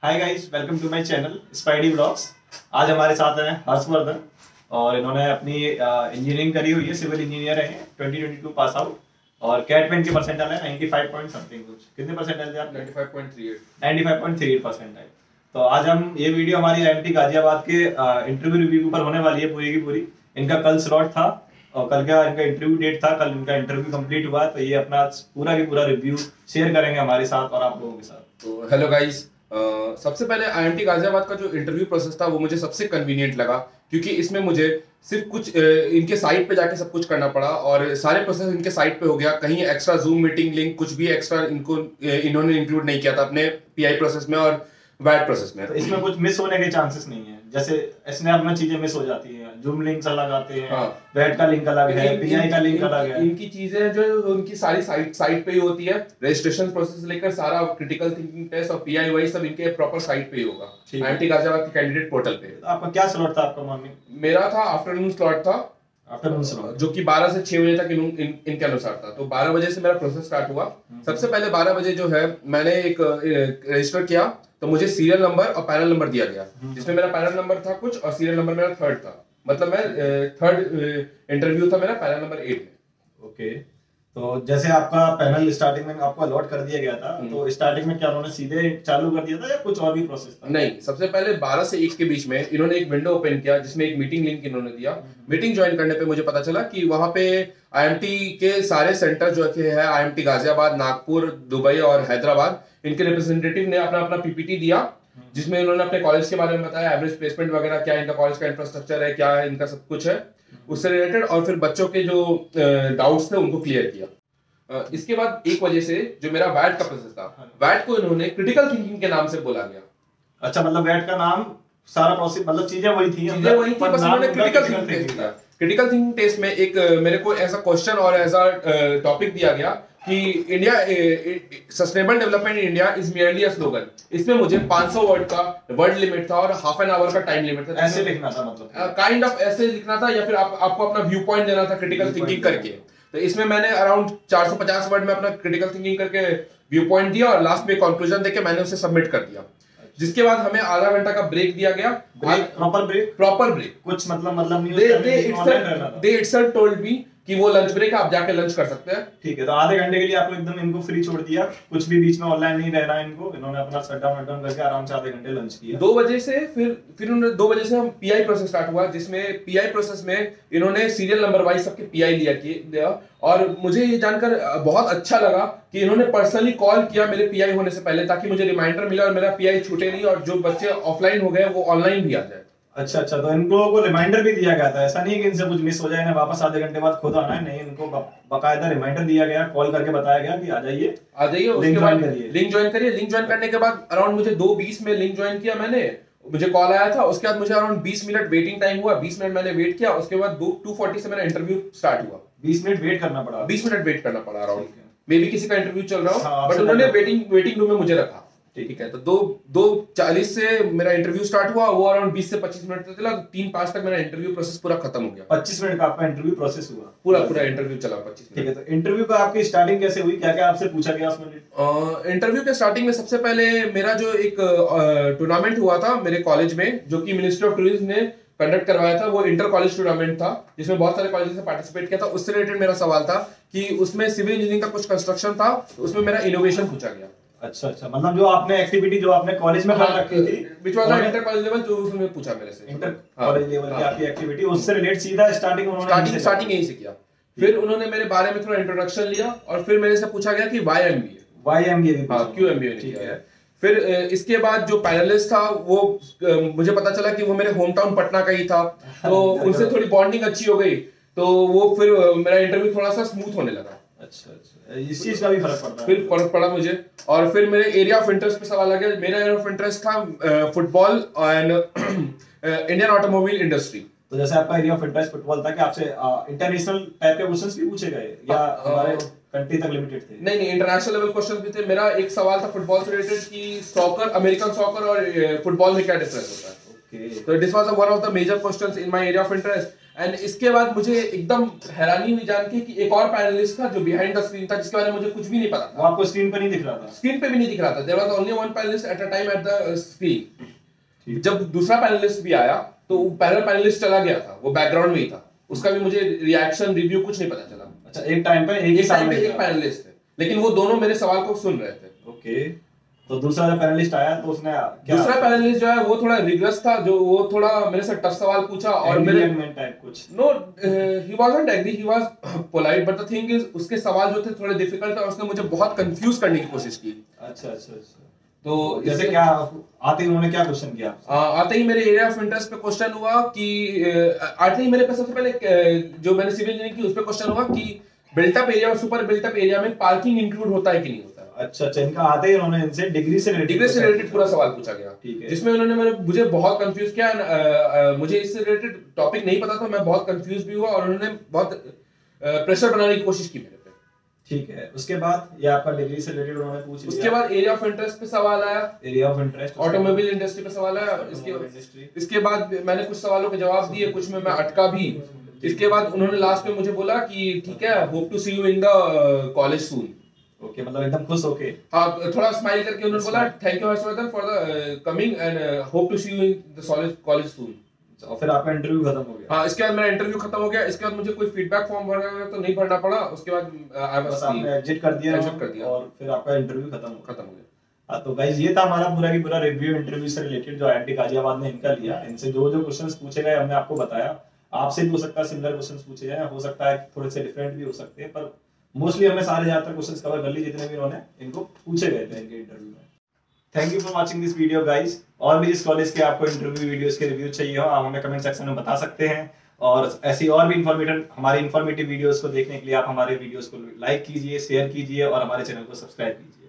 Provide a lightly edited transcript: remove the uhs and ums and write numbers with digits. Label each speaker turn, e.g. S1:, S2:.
S1: Hi guys, welcome to my channel Spidey blogs. आज हमारे साथ हैं हर्षवर्धन और इन्होंने अपनी इंजीनियरिंग करी हुई है, सिविल इंजीनियर है, 2022 पास आउट और कैट में इनके परसेंटाइल है 95 पॉइंट समथिंग। कुछ कितने परसेंटाइल थे आप? 95.38 परसेंटाइल। तो आज हम ये वीडियो हमारी आईएमटी गाजियाबाद के इंटरव्यू रिव्यू पर होने वाली है पूरी की पूरी। इनका कल स्लॉट था और कल का इनका इंटरव्यू डेट था, कल इनका इंटरव्यू कंप्लीट हुआ, तो ये अपना पूरा की पूरा रिव्यू शेयर करेंगे हमारे साथ और आप लोगों के साथ।
S2: तो हेलो गाइस, सबसे पहले आईएमटी गाजियाबाद का जो इंटरव्यू प्रोसेस था वो मुझे सबसे कन्वीनियंट लगा, क्योंकि इसमें मुझे सिर्फ कुछ इनके साइट पे जाके सब कुछ करना पड़ा और सारे प्रोसेस इनके साइट पे हो गया। कहीं एक्स्ट्रा जूम मीटिंग लिंक कुछ भी एक्स्ट्रा इन्होंने इंक्लूड नहीं किया था अपने पीआई प्रोसेस में और वैट प्रोसेस में।
S1: तो इसमें कुछ मिस होने के चांसेस नहीं है, जैसे स्नैप में चीजें मिस हो जाती हैं, जूम लिंक्स अलग आते हैं, वैट का लिंक अलग है, पीआई का लिंक अलग है।
S2: इनकी चीजें जो उनकी सारी साइट पे ही होती है, रजिस्ट्रेशन प्रोसेस लेकर सारा क्रिटिकल थिंकिंग टेस्ट और पीआई वाई सब इनके प्रॉपर साइट पे ही होगा, आईएमटी गाजियाबाद के कैंडिडेट पोर्टल पे।
S1: तो आपका क्या स्लॉट था? आपका मॉर्निंग?
S2: मेरा था आफ्टरनून स्लॉट था,
S1: आफ्टरनून स्लॉट
S2: जो कि 12 से 6 बजे तक इनके अनुसार था। तो 12 बजे से मेरा प्रोसेस स्टार्ट हुआ। सबसे पहले 12 बजे जो है मैंने एक रजिस्टर किया, तो मुझे सीरियल नंबर और पैनल नंबर दिया गया, जिसमें मेरा पैनल नंबर था कुछ और सीरियल नंबर मेरा थर्ड था। मतलब मैं थर्ड इंटरव्यू था मेरा पैनल नंबर 8 में।
S1: ओके, तो जैसे आपका पैनल स्टार्टिंग में आपको अलॉट कर दिया गया था, तो स्टार्टिंग में क्या उन्होंने सीधे चालू कर दिया था या कुछ और भी प्रोसेस था?
S2: नहीं, सबसे पहले 12 से 1 के बीच में इन्होंने एक विंडो ओपन किया, जिसमें एक मीटिंग लिंक इन्होंने दिया। मीटिंग ज्वाइन करने पे मुझे पता चला कि वहां पे आईएमटी के सारे सेंटर जो है, आईएमटी गाजियाबाद, नागपुर, दुबई और हैदराबाद, इनके रिप्रेजेंटेटिव ने अपना अपना पीपीटी दिया, जिसमें इन्होंने अपने कॉलेज के बारे में बताया, एवरेज प्लेसमेंट वगैरह, क्या इनका कॉलेज का इंफ्रास्ट्रक्चर है, क्या इनका सब कुछ है उससे रिलेटेड, और फिर बच्चों के जो डाउट्स थे उनको क्लियर किया। इसके बाद 1 बजे से जो मेरा वैट का प्रोसेस था, वैट को इन्होंने क्रिटिकल थिंकिंग के नाम से बोला गया।
S1: अच्छा, मतलब वैट का नाम सारा प्रोसेस, मतलब चीजें वही थी,
S2: बस उन्होंने क्रिटिकल थिंकिंग टेस्ट दिया। क्रिटिकल थिंकिंग टेस्ट में एक मेरे को ऐसा क्वेश्चन और ऐसा टॉपिक दिया गया कि India sustainable development in India is merely a slogan. इसमें मुझे 500 वर्ड का वर्ड लिमिट था और हाफ एन आवर का टाइम लिमिट था।
S1: ऐसे लिखना था, मतलब
S2: काइंड ऑफ ऐसे लिखना था, या फिर आपको अपना व्यू पॉइंट देना था क्रिटिकल थिंकिंग करके। तो इसमें मैंने अराउंड 450 वर्ड में अपना क्रिटिकल थिंकिंग करके व्यू पॉइंट दिया और लास्ट में कंक्लूजन देके मैंने उसे सबमिट कर दिया। जिसके बाद हमें आधा घंटा का ब्रेक दिया गया।
S1: प्रॉपर ब्रेक कुछ मतलब
S2: नहीं, दे इटसेल्फ टोल्ड मी कि वो लंच ब्रेक आप जाके लंच कर सकते हैं।
S1: ठीक है, तो आधे घंटे के लिए आपको एकदम इनको फ्री छोड़ दिया, कुछ भी बीच में ऑनलाइन नहीं रहना इनको। इन्होंने अपना शट डाउन करके आराम से आधे घंटे लंच किया।
S2: 2 बजे से फिर उन्होंने 2 बजे से हम पीआई प्रोसेस स्टार्ट हुआ, जिसमें पीआई प्रोसेस में इन्होंने सीरियल नंबर वाइज सबके पीआई दिया। और मुझे ये जानकर बहुत अच्छा लगा कि इन्होंने पर्सनली कॉल किया मेरे पीआई होने से पहले, ताकि मुझे रिमाइंडर मिला और मेरा पीआई छूटे नहीं और जो बच्चे ऑफलाइन हो गए वो ऑनलाइन भी आ जाए।
S1: अच्छा, तो इन लोगों को रिमाइंडर भी दिया गया था? ऐसा नहीं है कि इनसे कुछ मिस हो जाए ना वापस आधे घंटे बाद खुद आना है, नहीं, इनको बाकायदा रिमाइंडर दिया गया, कॉल करके बताया गया कि आ जाइए
S2: उसके बाद लिंक ज्वाइन करिए। लिंक ज्वाइन करने के बाद अराउंड मुझे 2:20 में लिंक ज्वाइन किया मैंने, मुझे कॉल आया था। उसके बाद मुझे अराउंड 20 मिनट वेटिंग टाइम हुआ, 20 मिनट मैंने वेट किया। उसके बाद 2:40 से मेरा इंटरव्यू स्टार्ट हुआ।
S1: 20 मिनट वेट करना पड़ा?
S2: 20 मिनट वेट करना पड़ा अराउंड। मे बी किसी का इंटरव्यू चल रहा हो, बट उन्होंने वेटिंग रूम में मुझे रखा। ठीक है, तो 2:40 से मेरा इंटरव्यू स्टार्ट हुआ, वो अराउंड 20 से 25 मिनट तक चला। 3:05 तक मेरा इंटरव्यू प्रोसेस पूरा खत्म हो गया।
S1: 25 मिनट का आपका इंटरव्यू प्रोसेस हुआ?
S2: पूरा इंटरव्यू चला 25 मिनट।
S1: ठीक है, तो इंटरव्यू का आपकी स्टार्टिंग कैसे हुई? क्या क्या आपसे पूछा गया उसमें?
S2: इंटरव्यू के स्टार्टिंग में सबसे पहले मेरा जो एक टूर्नामेंट हुआ था मेरे कॉलेज में, जो कि मिनिस्ट्री ऑफ टूरिज्म ने कंडक्ट करवाया था, वो इंटर कॉलेज टूर्नामेंट था, जिसमें बहुत सारे कॉलेज से पार्टिसिपेट किया था। उससे रिलेटेड मेरा सवाल था कि उसमें सिविल इंजीनियरिंग का कुछ कंस्ट्रक्शन था, तो उसमें मेरा इनोवेशन पूछा गया।
S1: अच्छा, मतलब जो आपने एक्टिविटी जो आपने कॉलेज में कर रखी थी,
S2: which was inter college level, जो उसने पूछा मेरे से,
S1: इंटर कॉलेज लेवल की आपकी एक्टिविटी, उससे रिलेट सीधा स्टार्टिंग
S2: यही से किया। फिर उन्होंने मेरे बारे में थोड़ा इंट्रोडक्शन लिया और फिर मेरे से पूछा गया कि व्हाई एमबीए, क्यों एमबीए किया है। फिर इसके बाद जो पैनलिस्ट था वो मुझे पता चला कि वो मेरे होम टाउन पटना का ही था, तो उनसे थोड़ी बॉन्डिंग अच्छी हो गई, तो वो फिर मेरा इंटरव्यू थोड़ा सा स्मूथ होने लगा।
S1: अच्छा, इस चीज का भी फर्क पड़ता है?
S2: फिर फर्क पड़ा मुझे। और फिर मेरे एरिया ऑफ इंटरेस्ट पे सवाल आ गया। मेरा एरिया ऑफ इंटरेस्ट था football and Indian automobile industry.
S1: तो जैसे आपका एरिया ऑफ इंटरेस्ट फुटबॉल था, कि आपसे इंटरनेशनल टाइप के क्वेश्चंस भी पूछे गए या हमारे कंट्री तक लिमिटेड थे?
S2: नहीं, इंटरनेशनल लेवल क्वेश्चंस भी थे। मेरा एक सवाल था फुटबॉल से रिलेटेड कि सॉकर, अमेरिकन सॉकर और फुटबॉल में क्या डिफरेंस होता है। तो this was one of the major questions in my area of interest. And इसके बाद मुझे एकदम हैरानी हुई जान के कि एक और पैनलिस्ट था जो बिहाइंड द स्क्रीन था, जिसके बारे में मुझे कुछ भी नहीं पता
S1: वो आपको स्क्रीन पर नहीं दिख रहा था?
S2: स्क्रीन पे भी नहीं दिख रहा था। There was only one panellist at a time at the screen. जब दूसरा पैनलिस्ट भी आया तो पहला पैनलिस्ट चला गया था, वो बैकग्राउंड में ही था, उसका भी मुझे रिएक्शन रिव्यू कुछ नहीं पता चला।
S1: अच्छा, एक टाइम पे एक
S2: पैनलिस्ट थे, लेकिन वो दोनों मेरे सवाल को सुन रहे थे।
S1: ओके, तो दूसरा जो पैनलिस्ट आया तो उसने क्या?
S2: दूसरा पैनलिस्ट जो है वो थोड़ा रिग्रेस था, जो वो थोड़ा मेरे से टफ सवाल पूछा और मेरे
S1: टाइप कुछ
S2: no he wasn't agree, he was polite, but the thing is उसके सवाल जो थे थोड़े डिफिकल्ट थे और उसने मुझे बहुत कंफ्यूज करने की कोशिश की।
S1: अच्छा।
S2: तो
S1: जैसे क्या आते ही उन्होंने क्या क्वेश्चन किया?
S2: आते ही मेरे एरिया ऑफ इंटरेस्ट पे क्वेश्चन हुआ कि आते ही मेरे पे सबसे पहले जो मैंने सिविल इंजीनियरिंग की उस पे क्वेश्चन हुआ कि बिल्ट अप एरिया और सुपर बिल्ट अप एरिया में पार्किंग इंक्लूड होता है कि नहीं होता है।
S1: अच्छा, इनका आते ही उन्होंने इनसे डिग्री से रिलेटेड
S2: पूरा सवाल पूछा गया,
S1: ठीक है,
S2: जिसमें उन्होंने मुझे बहुत कंफ्यूज किया। मुझे इससे रिलेटेड टॉपिक नहीं पता था, मैं बहुत कंफ्यूज भी हुआ और उन्होंने बहुत प्रेशर बनाने की कोशिश की मेरे पे।
S1: ठीक है, उसके बाद ये आपका डिग्री से रिलेटेड उन्होंने पूछ लिया।
S2: उसके बाद एरिया ऑफ इंटरेस्ट पे सवाल आया,
S1: area of interest
S2: automobile industry पे सवाल आया। इसके बाद मैंने कुछ सवालों के जवाब दिए, कुछ में मैं अटका भी। इसके बाद उन्होंने लास्ट में मुझे बोला कि ठीक है, hope to see you in the college soon.
S1: Okay, मतलब एकदम खुश होके,
S2: हाँ, थोड़ा स्माइल करके उन्होंने बोला thank you Harshvardhan for the coming and hope to see you in the college soon.
S1: और फिर आपका इंटरव्यू खत्म हो गया?
S2: हाँ, इसके बाद मेरा इंटरव्यू खत्म हो गया। इसके बाद मुझे कोई फीडबैक फॉर्म भरना तो नहीं भरना पड़ा। उसके बाद
S1: आपने एग्जिट कर दिया और फिर आपका इंटरव्यू खत्म हो गया। तो गाइस, ये था हमारा पूरा की पूरा रिव्यू इंटरव्यू से रिलेटेड जो आईआईटी गाजियाबाद ने इनका लिया। इनसे जो जो क्वेश्चंस पूछे गए हमने आपको बताया। आपसे भी हो सकता है सिमिलर क्वेश्चंस पूछे जाए, हो सकता है थोड़े से डिफरेंट भी हो सकते हैं, पर मोस्टली हमने सारे ज्यादातर क्वेश्चंस कवर कर लिए जितने भी उन्होंने इनको पूछे गए थे इनके इंटरव्यू में। Thank you for watching this video guys. और भी जिस कॉलेज के आपको इंटरव्यू वीडियोस के रिव्यू चाहिए हो, आप हमें कमेंट सेक्शन में बता सकते हैं। और ऐसी और भी हमारी इन्फॉर्मेटिव वीडियोस को देखने के लिए आप हमारे वीडियोस को लाइक कीजिए, शेयर कीजिए और हमारे चैनल को सब्सक्राइब कीजिए।